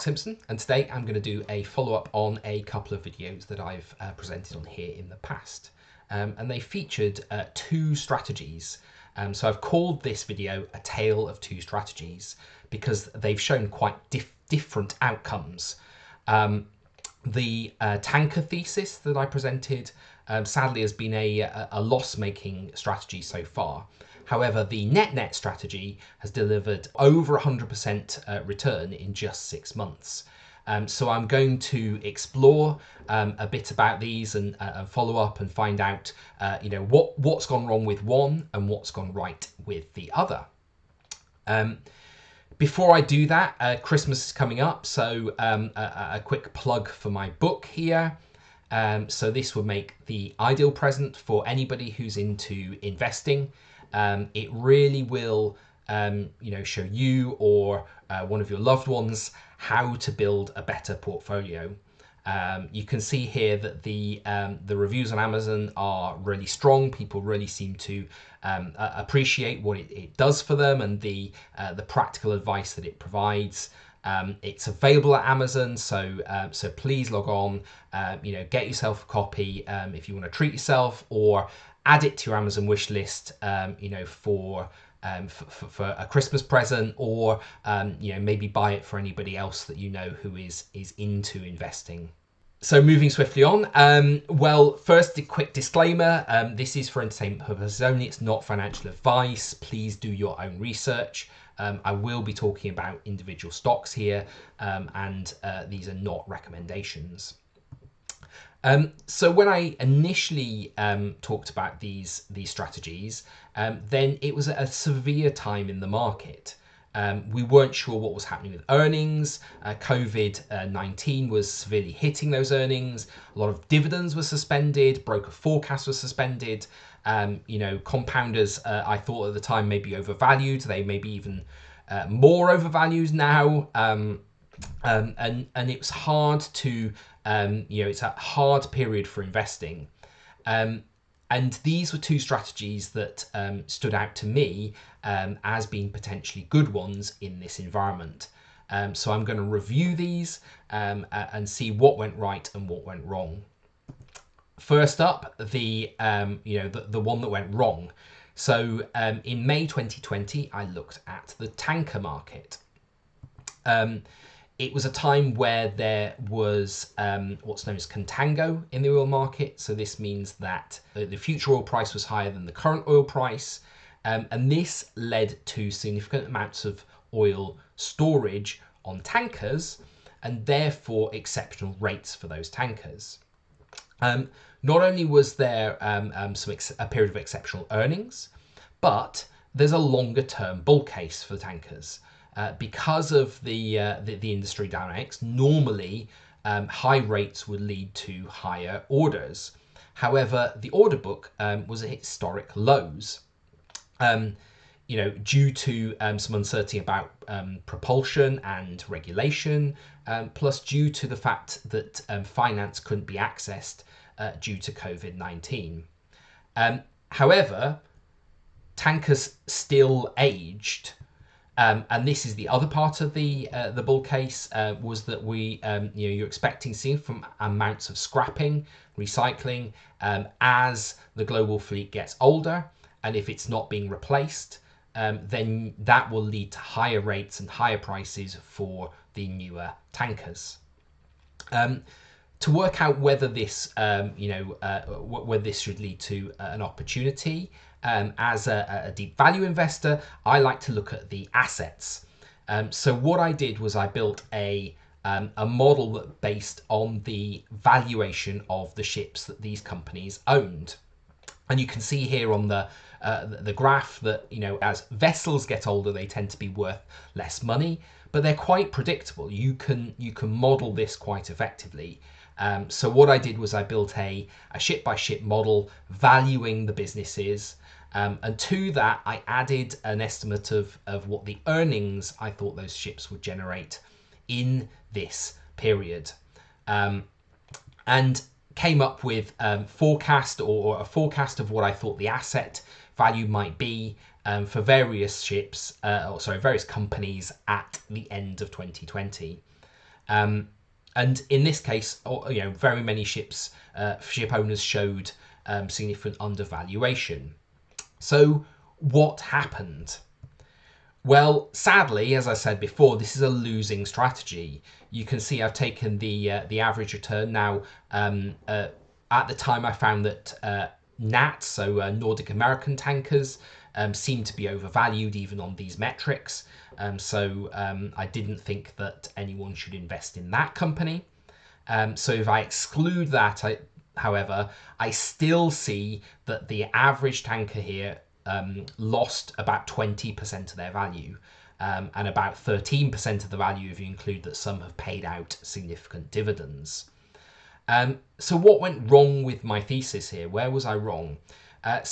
Simpson, and today I'm going to do a follow-up on a couple of videos that I've presented on here in the past. And they featured two strategies. So I've called this video A Tale of Two Strategies because they've shown quite different outcomes. The tanker thesis that I presented sadly has been a loss-making strategy so far. However, the net strategy has delivered over 100% return in just 6 months. So I'm going to explore a bit about these and follow up and find out what's gone wrong with one and what's gone right with the other. Before I do that, Christmas is coming up, so a quick plug for my book here. So this would make the ideal present for anybody who's into investing. It really will show you or one of your loved ones how to build a better portfolio. You can see here that the reviews on Amazon are really strong. People really seem to appreciate what it does for them and the practical advice that it provides. It's available at Amazon, so please log on. Get yourself a copy if you want to treat yourself, or add it to your Amazon wish list. For a Christmas present, or maybe buy it for anybody else that you know who is into investing. So moving swiftly on, well, first a quick disclaimer, this is for entertainment purposes only, it's not financial advice. Please do your own research. I will be talking about individual stocks here, and these are not recommendations. So when I initially talked about these strategies, then it was a severe time in the market. We weren't sure what was happening with earnings. COVID-19 was severely hitting those earnings. A lot of dividends were suspended. Broker forecasts were suspended. Compounders, I thought at the time, may be overvalued. They may be even more overvalued now. And it was hard to, it's a hard period for investing. And these were two strategies that stood out to me as being potentially good ones in this environment. So I'm going to review these and see what went right and what went wrong. First up, the one that went wrong. So in May 2020, I looked at the tanker market. It was a time where there was what's known as contango in the oil market. So this means that the future oil price was higher than the current oil price. And this led to significant amounts of oil storage on tankers and therefore exceptional rates for those tankers. Not only was there a period of exceptional earnings, but there's a longer term bull case for the tankers. Because of the industry dynamics, normally high rates would lead to higher orders. However, the order book was at historic lows. Due to some uncertainty about propulsion and regulation, plus due to the fact that finance couldn't be accessed due to COVID-19. However, tankers still aged. And this is the other part of the bull case, was that you're expecting significant amounts of scrapping, recycling, as the global fleet gets older, and if it's not being replaced, then that will lead to higher rates and higher prices for the newer tankers. To work out whether this, whether this should lead to an opportunity, as a deep value investor, I like to look at the assets. So what I did was I built a model based on the valuation of the ships that these companies owned. And you can see here on the graph that, as vessels get older, they tend to be worth less money, but they're quite predictable. You can model this quite effectively. So what I did was I built a ship by ship model valuing the businesses. And to that, I added an estimate of what the earnings I thought those ships would generate in this period. And came up with a forecast of what I thought the asset value might be for various ships, various companies at the end of 2020. And in this case, very many ship owners showed significant undervaluation. So what happened? Well, sadly, as I said before, this is a losing strategy. You can see I've taken the average return now. At the time, I found that NAT, so Nordic American tankers, seemed to be overvalued even on these metrics. So I didn't think that anyone should invest in that company. So if I exclude that, however, I still see that the average tanker here lost about 20% of their value, and about 13% of the value if you include that some have paid out significant dividends. So what went wrong with my thesis here? Where was I wrong?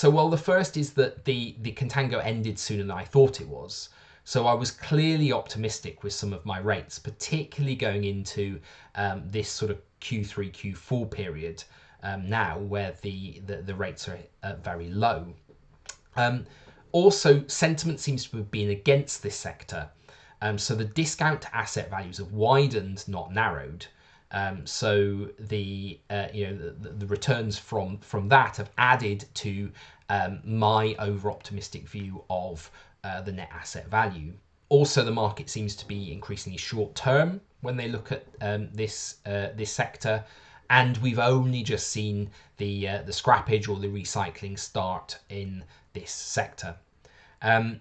Well, the first is that the contango ended sooner than I thought it was. So I was clearly optimistic with some of my rates, particularly going into this sort of Q3, Q4 period now, where the rates are very low. Also, sentiment seems to have been against this sector. So the discount to asset values have widened, not narrowed. So the returns from that have added to my over-optimistic view of the net asset value. Also, the market seems to be increasingly short-term when they look at this sector, and we've only just seen the scrappage or the recycling start in this sector.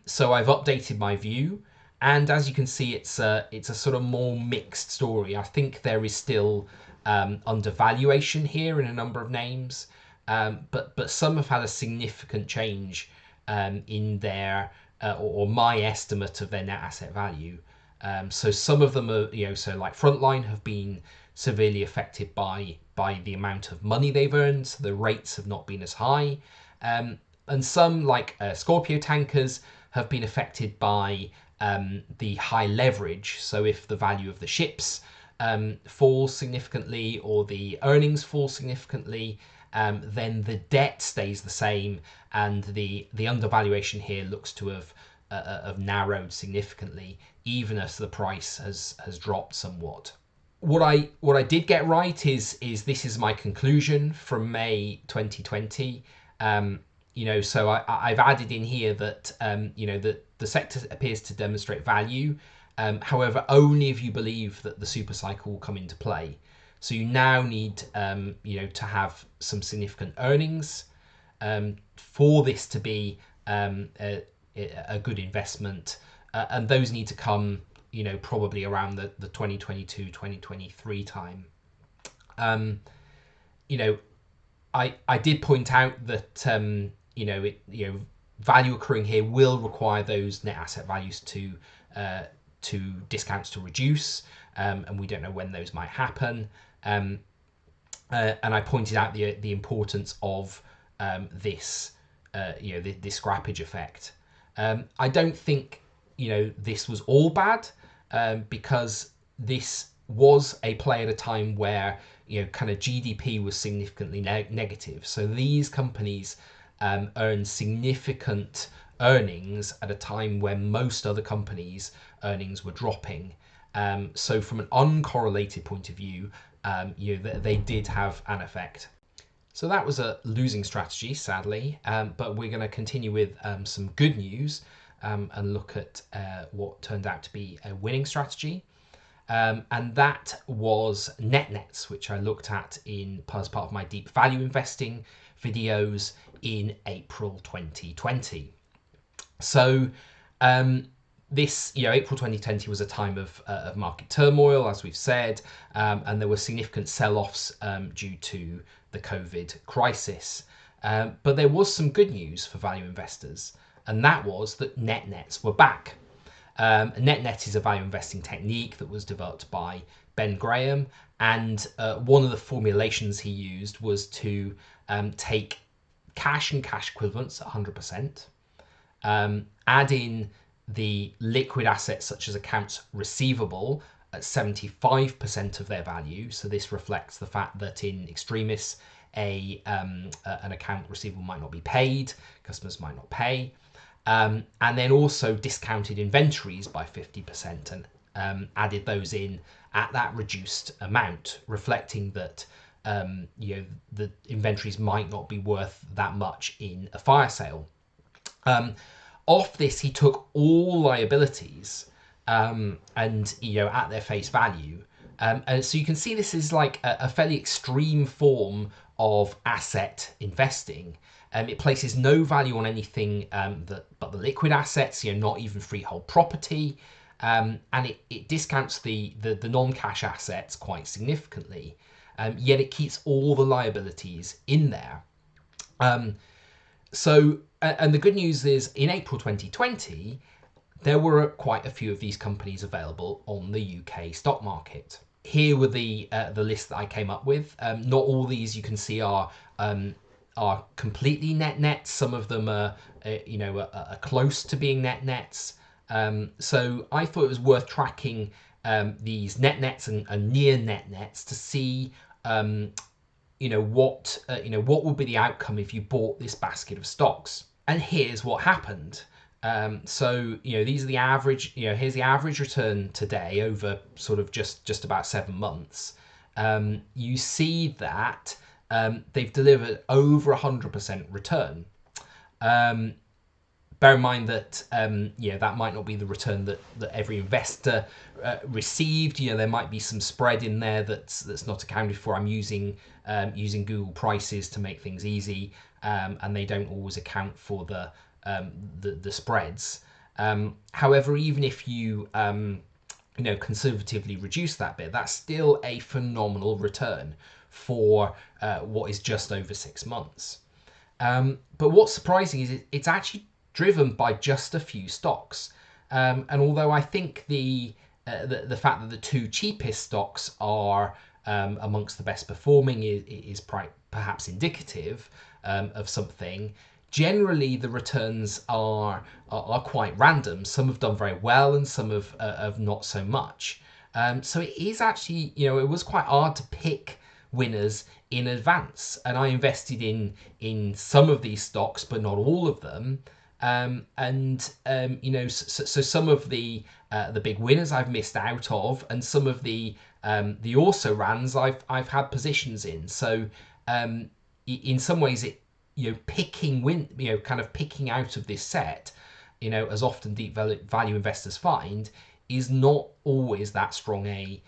So I've updated my view, and as you can see, it's a sort of more mixed story. I think there is still undervaluation here in a number of names, but some have had a significant change in their or my estimate of their net asset value. So some of them are, so like Frontline have been severely affected by the amount of money they've earned. So the rates have not been as high. And some, like Scorpio Tankers, have been affected by the high leverage. So if the value of the ships falls significantly or the earnings fall significantly, then the debt stays the same, and the undervaluation here looks to have narrowed significantly, even as the price has dropped somewhat. What I did get right is this is my conclusion from May 2020. So I've added in here that that the sector appears to demonstrate value, however, only if you believe that the super cycle will come into play. So you now need to have some significant earnings for this to be a good investment, and those need to come probably around the 2022-2023 time. I did point out that value accruing here will require those net asset values to discounts to reduce, and we don't know when those might happen. And I pointed out the importance of this scrappage effect. I don't think this was all bad, because this was a play at a time where kind of GDP was significantly negative. So these companies earned significant earnings at a time when most other companies' earnings were dropping. So from an uncorrelated point of view, they did have an effect. So that was a losing strategy, sadly, but we're going to continue with some good news and look at what turned out to be a winning strategy. And that was NetNets, which I looked at as part of my deep value investing videos in April 2020. So this, April 2020 was a time of market turmoil, as we've said, and there were significant sell-offs due to the COVID crisis. But there was some good news for value investors, and that was that NetNets were back. NetNet is a value investing technique that was developed by Ben Graham, and one of the formulations he used was to take cash and cash equivalents at 100%, add in the liquid assets such as accounts receivable at 75% of their value. So this reflects the fact that in extremis, an account receivable might not be paid, customers might not pay. And then also discounted inventories by 50% and added those in at that reduced amount, reflecting that the inventories might not be worth that much in a fire sale. Off this, he took all liabilities and at their face value. And so you can see this is like a fairly extreme form of asset investing. It places no value on anything but the liquid assets, not even freehold property, and it discounts the non-cash assets quite significantly. Yet it keeps all the liabilities in there. And the good news is, in April 2020, there were quite a few of these companies available on the UK stock market. Here were the list that I came up with. Not all these you can see are completely net nets. Some of them are close to being net nets. So I thought it was worth tracking these net nets and near net nets to see what would be the outcome if you bought this basket of stocks. And here's what happened. So these are the average. Here's the average return today over sort of just about 7 months. You see that they've delivered over 100% return. Bear in mind that that might not be the return that every investor received. There might be some spread in there that's not accounted for. I'm using Google prices to make things easy, and they don't always account for the spreads. However, even if you conservatively reduce that bit, that's still a phenomenal return for what is just over 6 months. But what's surprising is it's actually driven by just a few stocks. And although I think the fact that the two cheapest stocks are amongst the best performing is perhaps indicative of something, generally the returns are quite random. Some have done very well and some have not so much. So it is actually, it was quite hard to pick winners in advance. And I invested in some of these stocks, but not all of them. So some of the big winners I've missed out of, and some of the also rans I've had positions in. So in some ways, picking out of this set, as often deep value investors find, is not always that strong a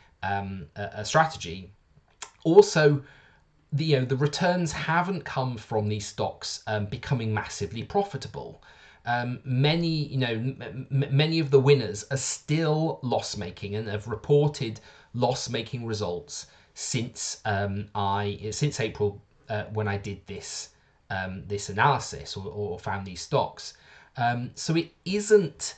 strategy. Also, the returns haven't come from these stocks becoming massively profitable. Many of the winners are still loss-making and have reported loss-making results since April when I did this analysis or found these stocks. So it isn't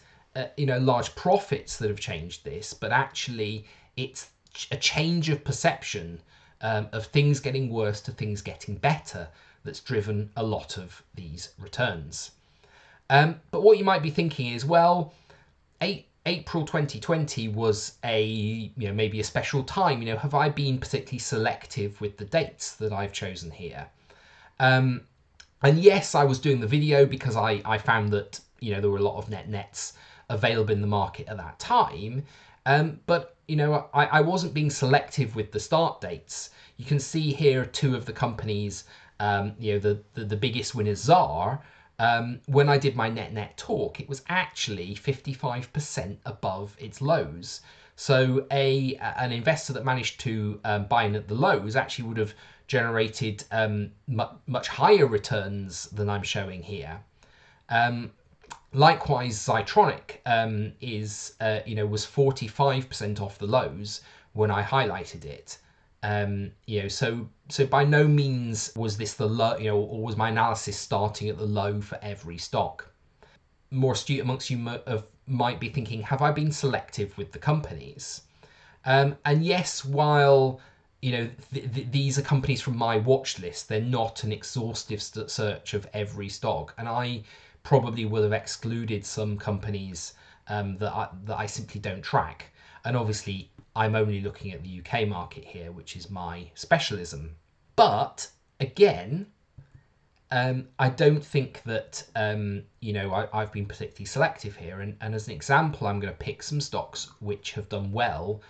large profits that have changed this, but actually it's a change of perception of things getting worse to things getting better that's driven a lot of these returns. But what you might be thinking is, well, April 2020 was maybe a special time. Have I been particularly selective with the dates that I've chosen here? And yes, I was doing the video because I found that there were a lot of net nets available in the market at that time. But I wasn't being selective with the start dates. You can see here two of the companies, the biggest winners are. When I did my net talk, it was actually 55% above its lows. So an investor that managed to buy in at the lows actually would have generated much higher returns than I'm showing here. Likewise, Zytronic was 45% off the lows when I highlighted it. So by no means was this the low, or was my analysis starting at the low for every stock. More astute amongst you might be thinking, have I been selective with the companies? And yes, while these are companies from my watch list, they're not an exhaustive search of every stock, and I probably will have excluded some companies that I simply don't track. And obviously, I'm only looking at the UK market here, which is my specialism. But again, I don't think that I've been particularly selective here. And as an example, I'm going to pick some stocks which have done well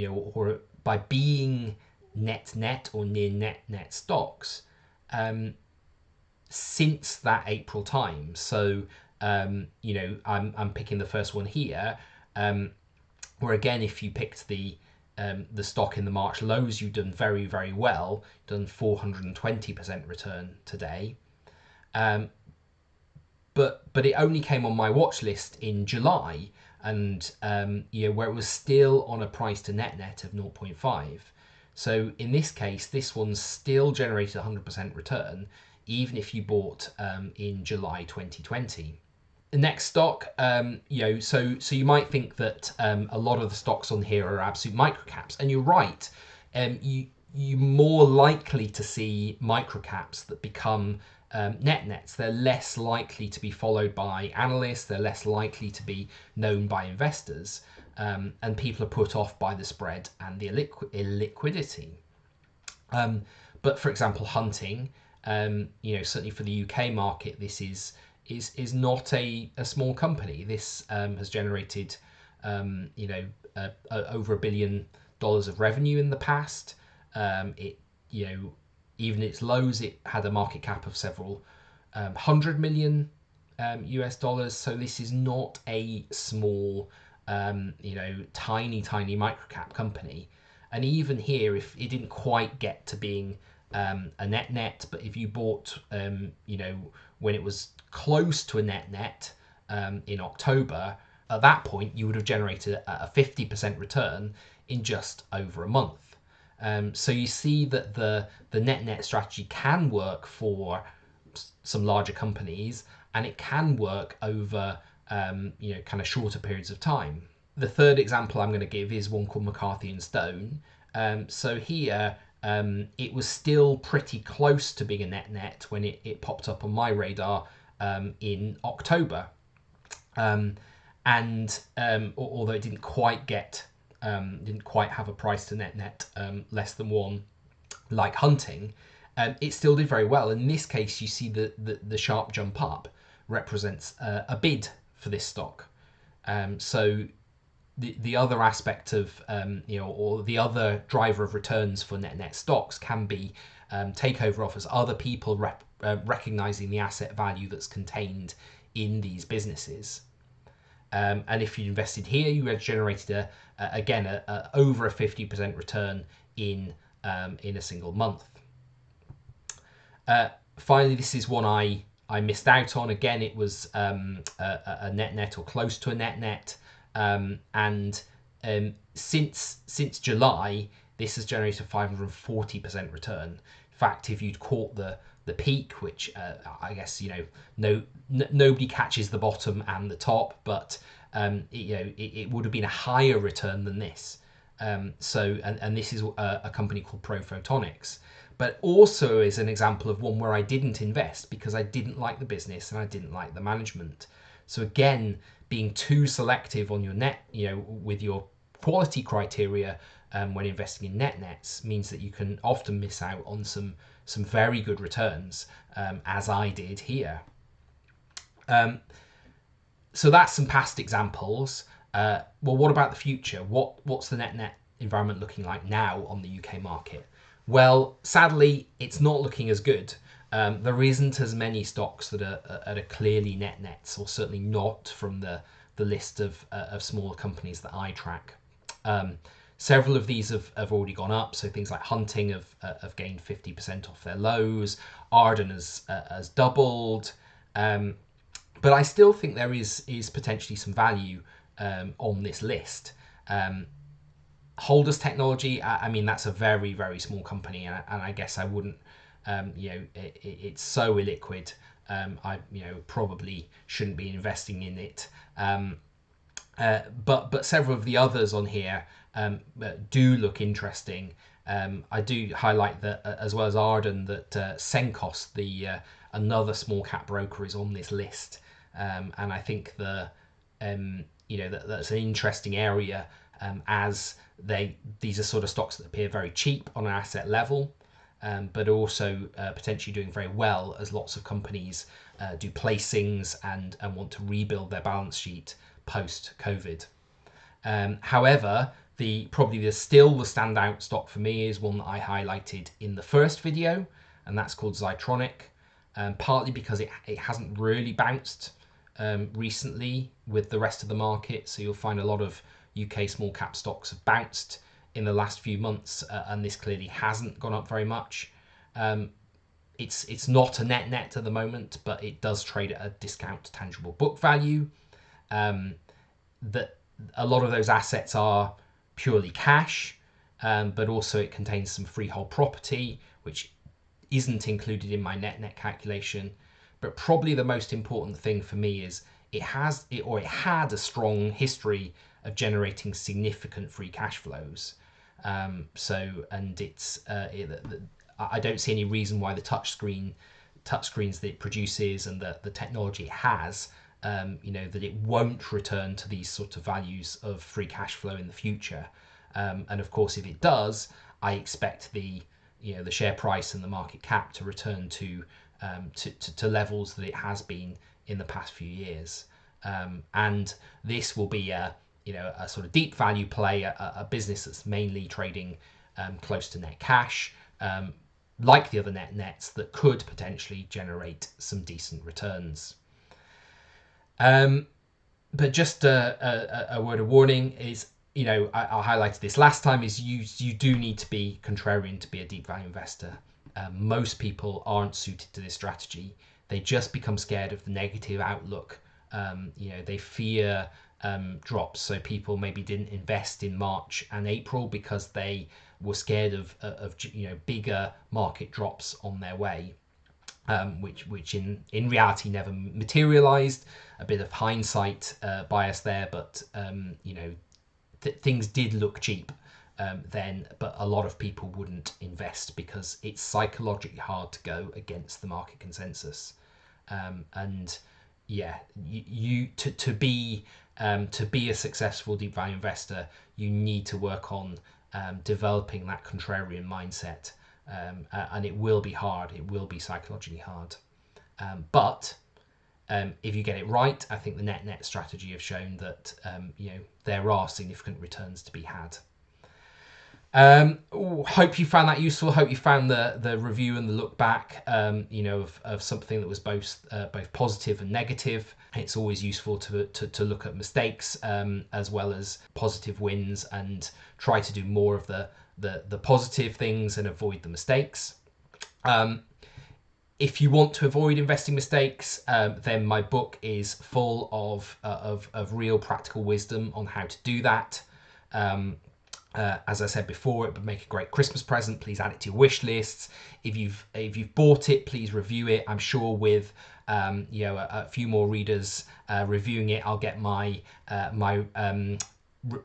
or by being net or near net stocks since that April time. So I'm picking the first one here, where again, if you picked the stock in the March lows, you've done very, very well, done 420% return today. But it only came on my watch list in July, and where it was still on a price to net of 0.5. So in this case, this one's still generated 100% return, even if you bought in July 2020. The next stock, so you might think that a lot of the stocks on here are absolute microcaps, and you're right. You're more likely to see microcaps that become nets. They're less likely to be followed by analysts. They're less likely to be known by investors, and people are put off by the spread and the illiquidity. But for example, Hunting, certainly for the UK market, this is not a small company. This has generated over $1 billion of revenue in the past. Even its lows, it had a market cap of several $100 million US dollars. So this is not a small, tiny microcap company. And even here, if it didn't quite get to being a net, but if you bought, when it was close to a net in October, at that point you would have generated a 50% return in just over a month. So you see that the net strategy can work for some larger companies, and it can work over kind of shorter periods of time. The third example I'm going to give is one called McCarthy and Stone. So here it was still pretty close to being a net when it popped up on my radar in October, and although it didn't quite have a price to net less than 1 like Hunting, it still did very well. In this case, you see the sharp jump up represents a bid for this stock. So the other aspect of or the other driver of returns for net stocks can be takeover offers, other people recognizing the asset value that's contained in these businesses. And if you invested here, you had generated over a 50% return in a single month. Finally, this is one I missed out on. Again, it was a net or close to a net. And since July, this has generated 540% return. In fact, if you'd caught the peak, which I guess nobody catches the bottom and the top, but it would have been a higher return than this. And this is a company called Prophotonics, but also is an example of one where I didn't invest because I didn't like the business and I didn't like the management. So again, being too selective on your with your quality criteria when investing in nets means that you can often miss out on some very good returns, as I did here. So that's some past examples. Well, what about the future? What's the net environment looking like now on the UK market? Well, sadly, it's not looking as good. There isn't as many stocks that are clearly nets, or certainly not from the list of smaller companies that I track. Several of these have already gone up, so things like Hunting have gained 50% off their lows. Arden has doubled, but I still think there is potentially some value on this list. Holders Technology, I mean, that's a very, very small company, and I guess I wouldn't, it's so illiquid. I probably shouldn't be investing in it. But several of the others on here do look interesting. I do highlight that, as well as Arden, that Cenkos, another small cap broker, is on this list, and I think that's an interesting area, as these are sort of stocks that appear very cheap on an asset level, but also potentially doing very well as lots of companies do placings and want to rebuild their balance sheet post-COVID. However, Probably still the standout stock for me is one that I highlighted in the first video, and that's called Zytronic. Partly because it hasn't really bounced recently with the rest of the market, so you'll find a lot of UK small cap stocks have bounced in the last few months, and this clearly hasn't gone up very much. It's not a net at the moment, but it does trade at a discount to tangible book value. That a lot of those assets are purely cash, but also it contains some freehold property, which isn't included in my net calculation. But probably the most important thing for me is it had a strong history of generating significant free cash flows. I don't see any reason why the touchscreens that it produces and the technology it has, that it won't return to these sort of values of free cash flow in the future. And of course, if it does, I expect the share price and the market cap to return to levels that it has been in the past few years. And this will be a sort of deep value play, a business that's mainly trading close to net cash, like the other nets that could potentially generate some decent returns. But just a word of warning is, I highlighted this last time, is you do need to be contrarian to be a deep value investor. Most people aren't suited to this strategy. They just become scared of the negative outlook. They fear drops. So people maybe didn't invest in March and April because they were scared of bigger market drops on their way, which in reality never materialized. A bit of hindsight bias there, but things did look cheap then, but a lot of people wouldn't invest because it's psychologically hard to go against the market consensus. To be a successful deep value investor, you need to work on developing that contrarian mindset, and it will be hard. It will be psychologically hard, but if you get it right, I think the net strategy have shown that there are significant returns to be had. Hope you found that useful. Hope you found the review and the look back, of something that was both positive and negative. It's always useful to look at mistakes as well as positive wins, and try to do more of the positive things and avoid the mistakes. If you want to avoid investing mistakes, then my book is full of real practical wisdom on how to do that. As I said before, it would make a great Christmas present. Please add it to your wish lists. If you've bought it, please review it. I'm sure with a few more readers reviewing it, I'll get my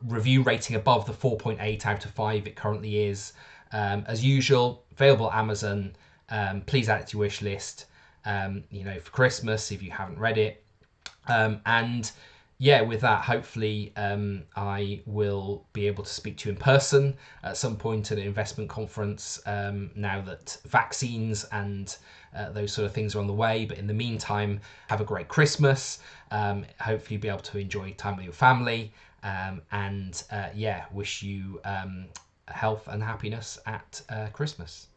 review rating above the 4.8 out of 5 it currently is. As usual, available at Amazon. Please add it to your wish list, for Christmas if you haven't read it. With that, hopefully I will be able to speak to you in person at some point at an investment conference, now that vaccines and those sort of things are on the way. But in the meantime, have a great Christmas. Hopefully you'll be able to enjoy time with your family, wish you health and happiness at Christmas.